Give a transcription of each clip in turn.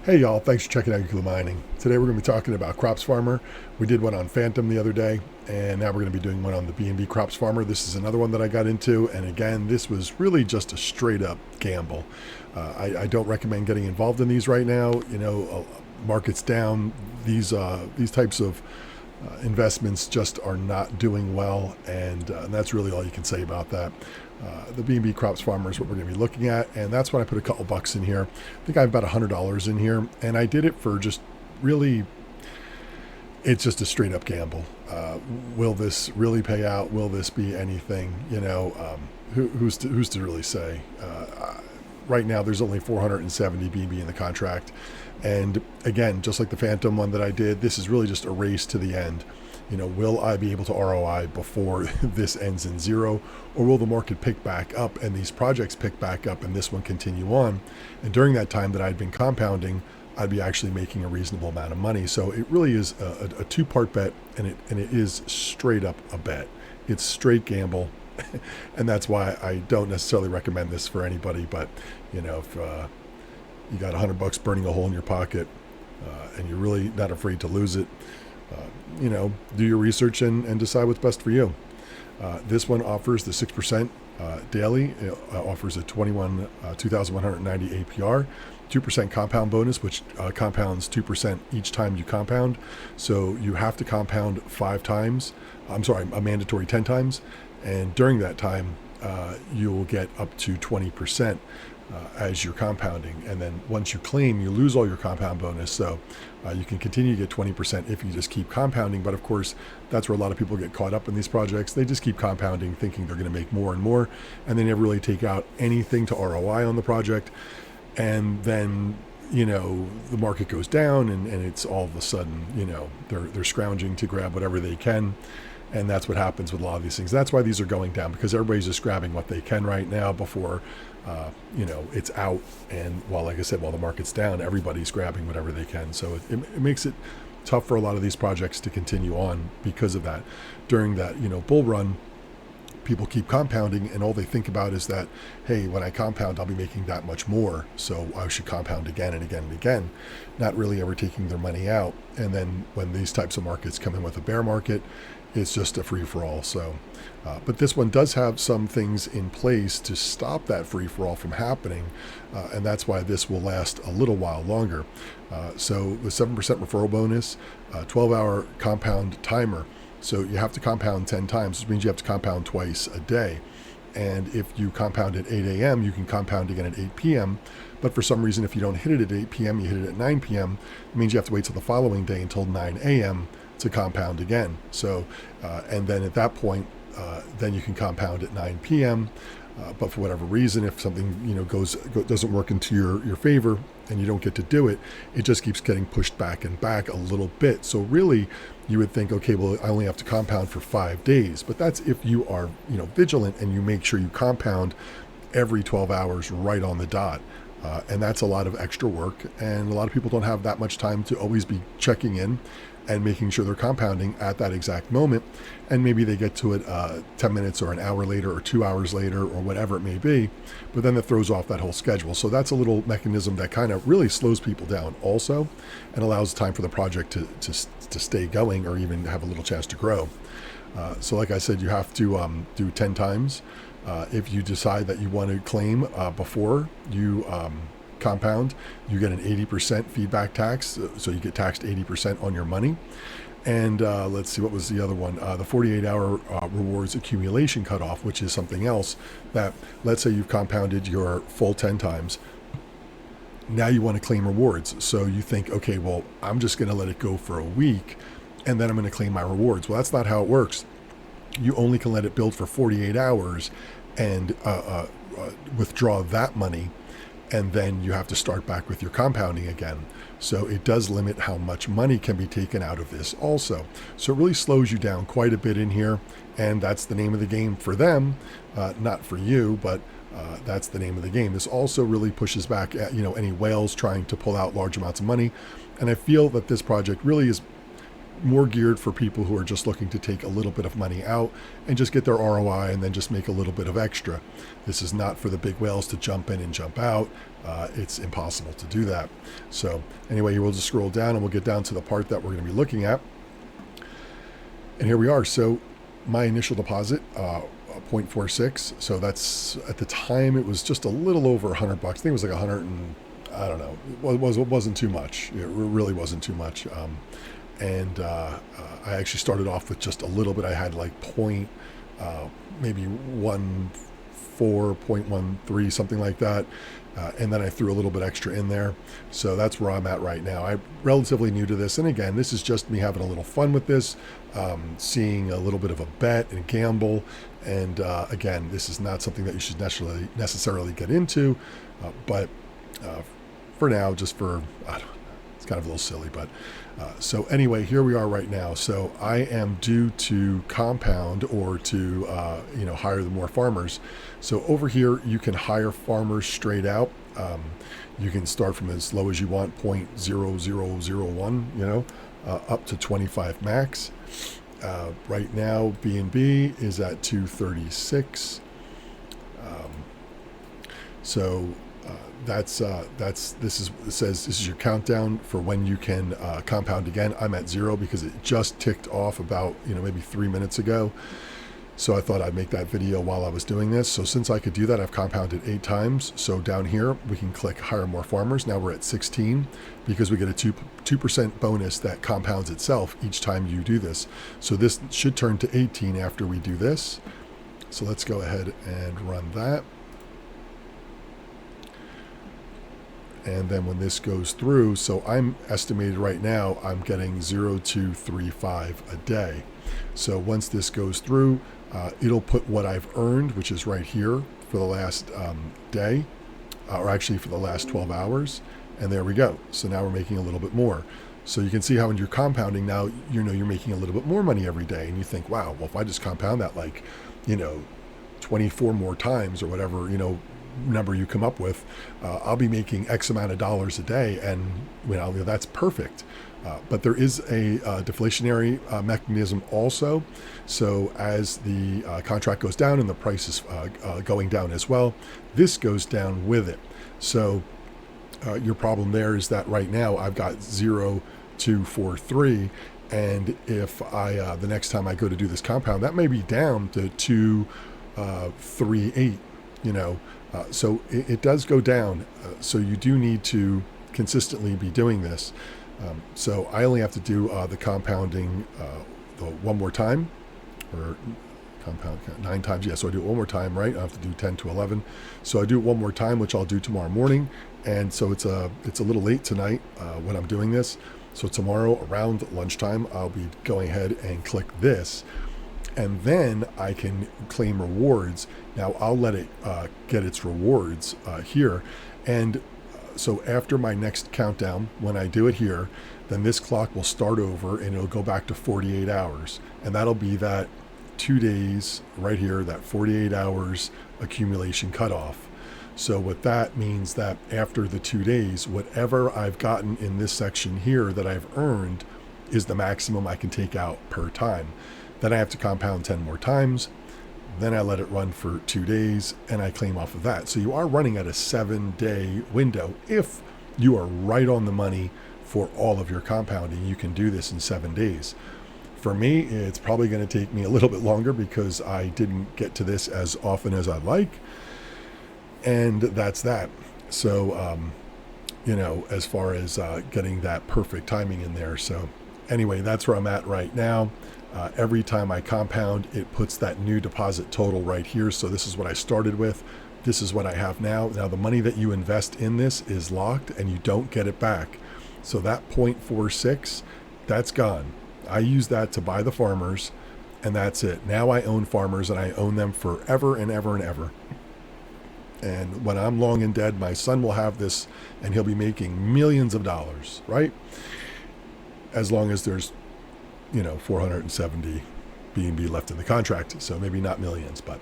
Hey y'all, thanks for checking out Euclid Mining. Today we're going to be talking about Crops Farmer. We did one on Phantom the other day, and now we're going to be doing one on the BNB Crops Farmer. This is another one that I got into, and again, this was really just a straight up gamble. I don't recommend getting involved in these right now. Market's down. These types of investments just are not doing well, and that's really all you can say about that. The B&B Crops Farmer is what we're going to be looking at, and that's when I put a couple bucks in here. I think I have about $100 in here, and I did it for just really, it's just a straight up gamble. Will this really pay out? Will this be anything? Who's to really say? Right now, there's only 470 BNB in the contract. And again, just like the Phantom one that I did, this is really just a race to the end. Will I be able to ROI before this ends in zero, or will the market pick back up and these projects pick back up and this one continue on? And during that time that I'd been compounding, I'd be actually making a reasonable amount of money. So it really is a two-part bet, and it is straight up a bet. It's straight gamble. And that's why I don't necessarily recommend this for anybody. But if you got $100 burning a hole in your pocket, and you're really not afraid to lose it, do your research and decide what's best for you. This one offers the 6% daily. It offers a 2,190 APR, 2% compound bonus, which compounds 2% each time you compound. So you have to compound 5 times. A mandatory 10 times. And during that time, you will get up to 20% as you're compounding. And then once you claim, you lose all your compound bonus. So you can continue to get 20% if you just keep compounding. But of course, that's where a lot of people get caught up in these projects. They just keep compounding, thinking they're going to make more and more, and they never really take out anything to ROI on the project. And then the market goes down, and it's all of a sudden, they're scrounging to grab whatever they can. And that's what happens with a lot of these things. That's why these are going down, because everybody's just grabbing what they can right now before, it's out. And like I said, while the market's down, everybody's grabbing whatever they can. So it makes it tough for a lot of these projects to continue on because of that. During that, bull run, people keep compounding, and all they think about is that, hey, when I compound, I'll be making that much more, so I should compound again and again and again, not really ever taking their money out. And then when these types of markets come in with a bear market, it's just a free-for-all. So, but this one does have some things in place to stop that free-for-all from happening, and that's why this will last a little while longer. So the 7% referral bonus, 12-hour compound timer. So you have to compound 10 times, which means you have to compound twice a day. And if you compound at 8 a.m., you can compound again at 8 p.m. But for some reason, if you don't hit it at 8 p.m., you hit it at 9 p.m., it means you have to wait till the following day until 9 a.m. to compound again. So, and then at that point, then you can compound at 9 p.m. But for whatever reason, if something doesn't work into your favor and you don't get to do it, it just keeps getting pushed back and back a little bit. So really, you would think, okay, well, I only have to compound for 5 days. But that's if you are vigilant and you make sure you compound every 12 hours right on the dot. And that's a lot of extra work, and a lot of people don't have that much time to always be checking in and making sure they're compounding at that exact moment. And maybe they get to it 10 minutes or an hour later or 2 hours later or whatever it may be, but then that throws off that whole schedule. So that's a little mechanism that kind of really slows people down also, and allows time for the project to stay going or even have a little chance to grow. So like I said, you have to do 10 times. If you decide that you want to claim before you compound, you get an 80% feedback tax, so you get taxed 80% on your money. And let's see, what was the other one? The 48-hour rewards accumulation cutoff, which is something else that, let's say you've compounded your full 10 times. Now you want to claim rewards. So you think, okay, well, I'm just going to let it go for a week, and then I'm going to claim my rewards. Well, that's not how it works. You only can let it build for 48 hours and withdraw that money, and then you have to start back with your compounding again. So it does limit how much money can be taken out of this also. So it really slows you down quite a bit in here, and that's the name of the game for them, not for you, but that's the name of the game. This also really pushes back at any whales trying to pull out large amounts of money, and I feel that this project really is more geared for people who are just looking to take a little bit of money out and just get their ROI and then just make a little bit of extra. This is not for the big whales to jump in and jump out. It's impossible to do that. So anyway, we'll just scroll down and we'll get down to the part that we're going to be looking at. And here we are. So my initial deposit, 0.46. So that's, at the time, it was just a little over $100. I think it was like 100 and, I don't know. It wasn't too much. It really wasn't too much. I actually started off with just a little bit. I had like maybe 0.13, something like that. And then I threw a little bit extra in there. So that's where I'm at right now. I'm relatively new to this. And again, this is just me having a little fun with this, seeing a little bit of a bet and gamble. And again, this is not something that you should necessarily get into. But for now, just for, I don't know, it's kind of a little silly, but so anyway, here we are right now. So I am due to compound or to hire the more farmers. So over here you can hire farmers straight out. You can start from as low as you want, 0.0001, up to 25 max. Right now BNB is at 236. It says this is your countdown for when you can compound again. I'm at 0 because it just ticked off about maybe 3 minutes ago. So I thought I'd make that video while I was doing this. So since I could do that, I've compounded 8 times. So down here we can click hire more farmers. Now we're at 16 because we get a 2% bonus that compounds itself each time you do this. So this should turn to 18 after we do this. So let's go ahead and run that. And then when this goes through, so I'm estimated right now, I'm getting 0.235 a day. So once this goes through, it'll put what I've earned, which is right here for the last day, or actually for the last 12 hours. And there we go. So now we're making a little bit more. So you can see how when you're compounding now, you're making a little bit more money every day. And you think, wow, well, if I just compound that 24 more times or whatever, number you come up with, I'll be making X amount of dollars a day, and that's perfect. But there is a deflationary mechanism also. So as the contract goes down and the price is going down as well, this goes down with it. So your problem there is that right now I've got 0.243, and if I the next time I go to do this compound, that may be down to 2.38. So it does go down. So you do need to consistently be doing this. So I only have to do the compounding one more time, or compound 9 times. Yeah, so I do it one more time, right? I have to do 10 to 11. So I do it one more time, which I'll do tomorrow morning. And so it's a little late tonight when I'm doing this. So tomorrow around lunchtime, I'll be going ahead and click this. And then I can claim rewards. Now I'll let it get its rewards here. And so after my next countdown, when I do it here, then this clock will start over and it'll go back to 48 hours. And that'll be that 2 days right here, that 48 hours accumulation cutoff. So what that means that after the 2 days, whatever I've gotten in this section here that I've earned is the maximum I can take out per time. Then I have to compound 10 more times. Then I let it run for 2 days and I claim off of that. So you are running at a 7-day window. If you are right on the money for all of your compounding, you can do this in 7 days. For me, it's probably going to take me a little bit longer because I didn't get to this as often as I'd like. And that's that. So, as far as getting that perfect timing in there. So anyway, that's where I'm at right now. Every time I compound, it puts that new deposit total right here. So this is what I started with. This is what I have now. Now the money that you invest in this is locked and you don't get it back. So that 0.46, that's gone. I use that to buy the farmers and that's it. Now I own farmers and I own them forever and ever and ever. And when I'm long and dead, my son will have this and he'll be making millions of dollars, right? As long as there's 470 BNB left in the contract. So maybe not millions, but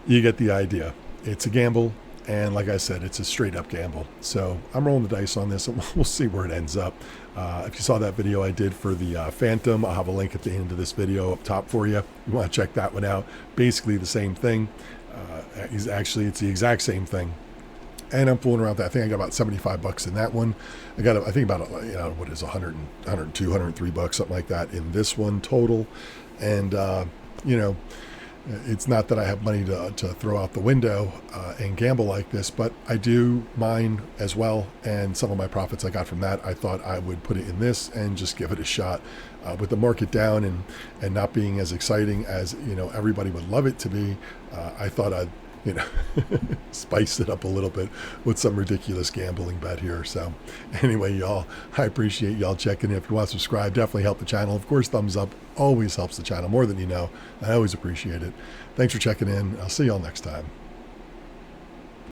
you get the idea. It's a gamble. And like I said, it's a straight up gamble. So I'm rolling the dice on this, and we'll see where it ends up. If you saw that video I did for the Phantom, I'll have a link at the end of this video up top for you. You want to check that one out. Basically the same thing. It's the exact same thing. And I'm fooling around with that. I think I got about 75 bucks in that one. I got, I think about, what is 100, 102, 103 bucks, something like that in this one total. And, it's not that I have money to throw out the window and gamble like this, but I do mine as well. And some of my profits I got from that, I thought I would put it in this and just give it a shot. With the market down and not being as exciting as, everybody would love it to be, I thought I'd, spice it up a little bit with some ridiculous gambling bet here. So anyway, y'all, I appreciate y'all checking in. If you want to subscribe, definitely help the channel. Of course, thumbs up always helps the channel more than you know. I always appreciate it. Thanks for checking in. I'll see y'all next time.